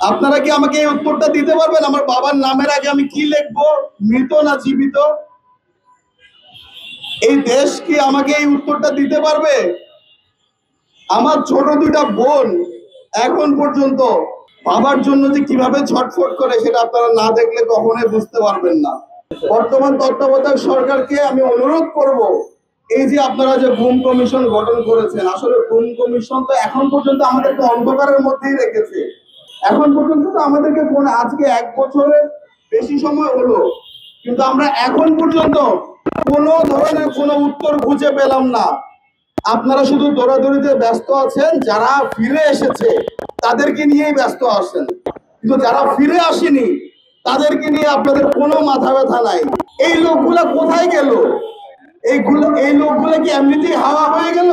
আপনারা কি আমাকে এই উত্তরটা দিতে পারবেন? আমার বাবার নামের আগে আমি কি লিখবো, মৃত না জীবিত? এই দেশ কি আমাকে এই উত্তরটা দিতে পারবে? আমার ছোট দুইটা বোন এখন পর্যন্ত বাবার জন্য যে কিভাবে ছটফট করে সেটা আপনারা না দেখলে কখনোই বুঝতে পারবেন না। বর্তমান তত্ত্বাবধায়ক সরকারকে আমি অনুরোধ করব, এই যে আপনারা যে গুম কমিশন গঠন করেছেন, আসলে গুম কমিশন তো এখন পর্যন্ত আমাদেরকে অন্ধকারের মধ্যেই রেখেছে। এখন পর্যন্ত তো আমাদেরকে আজকে 1 বছরের বেশি সময় হলো, কিন্তু আমরা এখন পর্যন্ত কোনো ধরনের কোনো উত্তর খুঁজে পেলাম না। আপনারা শুধু দৌড়াদৌড়িতে ব্যস্ত আছেন, যারা ফিরে এসেছে তাদেরকে নিয়েই ব্যস্ত আছেন, কিন্তু যারা ফিরে আসেনি তাদেরকে নিয়ে আপনাদের কোনো মাথা ব্যথা নাই। এই লোকগুলা কোথায় গেল? এই লোকগুলো কি এমনিতেই হাওয়া হয়ে গেল?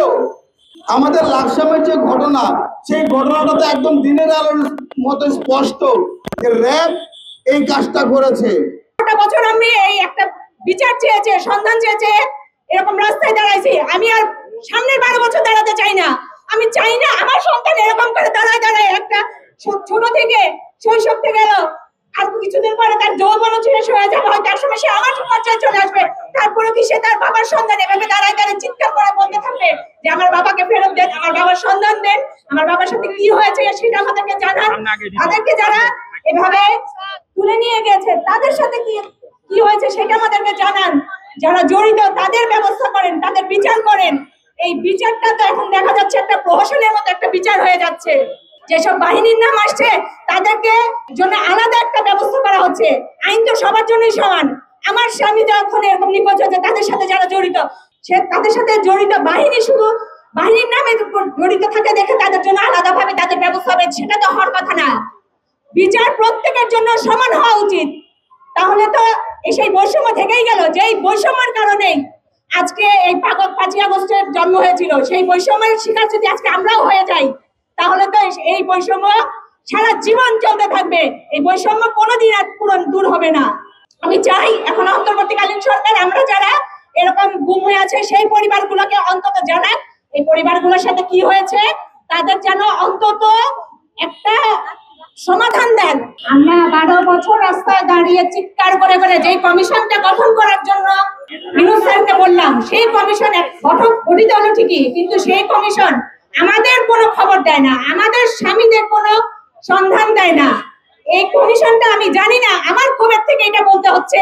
আমাদের লাকসামের যে ঘটনা, সেই ঘটনাটা তো একদম দিনের আলোর মতো স্পষ্ট যে র‍্যাব এই কাজটা করেছে। একটা বছর আমি এই একটা বিচার চেয়েছে, সন্ধান চেয়েছে, এরকম রাস্তায় দাঁড়াইছি। আমি আর সামনের 12 বছর দাঁড়াতে চাই না। আমি চাই না আমার সন্তান এরকম করে দাঁড়ায় একটা ছোট থেকে শৈশব থেকে গেল, আর কিছুদিন পরে তার যৌবনও শেষ হয়ে যাবে, হয়তো এক সময় সে আমার পর্যায়ে চলে আসবে। তারপরে কি সে তার বাবার সন্ধান এভাবে দাঁড়ায় চিৎকার করে বলতে থাকবে যে আমার বাবাকে ফেরত দেন, আমার বাবার সন্ধান দেন, আমার বাবার সাথে কি হয়েছে সেটা আমাদেরকে জানান। তাদেরকে যারা এভাবে তুলে নিয়ে গেছে তাদের সাথে কি হয়েছে সেটা আমাদেরকে জানান। যারা জড়িত তাদের ব্যবস্থা করেন, তাদের বিচার করেন। এই বিচারটা তো এখন দেখা যাচ্ছে একটা প্রহসনের মতো একটা বিচার হয়ে যাচ্ছে। যেসব বাহিনীর নাম আসছে তাদেরকে জন্য আলাদা একটা ব্যবস্থা করা হচ্ছে। আইন তো সবার জন্যই সমান। আমার স্বামী যখন এরকম নিখোঁজ হয়েছে, তাদের সাথে যারা জড়িত, তাদের সাথে জড়িত বাহিনী শুধু বাহিনীর নামে জড়িত থাকে দেখে তাদের জন্য আলাদাভাবে তাদের ব্যবস্থা হবে, সেটা তো হওয়ার কথা না। বিচার প্রত্যেকের জন্য সমান হওয়া উচিত। তাহলে তো সেই বৈষম্য থেকেই গেল, যে এই বৈষম্যের কারণেই আজকে এই 5ই আগস্টের জন্ম হয়েছিল। সেই বৈষম্যের শিকার যদি আজকে আমরাও হয়ে যাই, তাহলে তো এই বৈষম্য সারা জীবন চলতে থাকবে। এই বৈষম্য কোনোদিন আর দূর হবে না। আমি চাই এখন অন্তর্বর্তীকালীন সরকার আমরা যারা এরকম গুম হয়ে আছে সেই পরিবারগুলোকে অন্তত জানাক, এই পরিবারগুলোর সাথে কি হয়েছে, তাদের যেন অন্তত একটা সমাধান দেন। আমরা 12 বছর রাস্তায় দাঁড়িয়ে চিৎকার করে যে কমিশনটা গঠন করার জন্য বিনোদ স্যারকে বললাম, সেই কমিশন গঠিত হলো ঠিকই, কিন্তু সেই কমিশন আমাদের কোনো খবর দেয় না, আমাদের স্বামীদের কোনো সন্ধান দেয় না। এই কমিশনটা আমি জানি না, আমার ক্ষোভের থেকে এটা বলতে হচ্ছে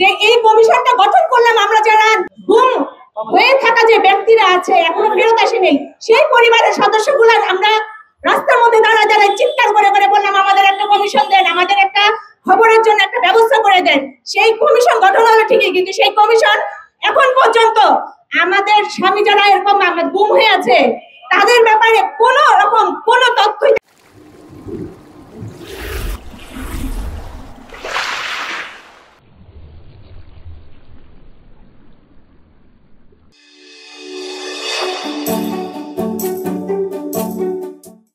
যে এই কমিশনটা গঠন করলাম আমরা যারা গুম হয়ে থাকা যে ব্যক্তিরা আছে এখনো ফেরত আসেনি, সেই পরিবারের সদস্যগুলো আমরা রাস্তার মধ্যে দাঁড়ায় চিৎকার করে বললাম আমাদের একটা কমিশন দেন, আমাদের একটা খবরের জন্য একটা ব্যবস্থা করে দেন। সেই কমিশন গঠন হলো ঠিকই, কিন্তু সেই কমিশন এখন পর্যন্ত আমাদের স্বামী যারা এরকম গুম হয়ে আছে তাদের ব্যাপারে কোনো রকম কোনো তথ্য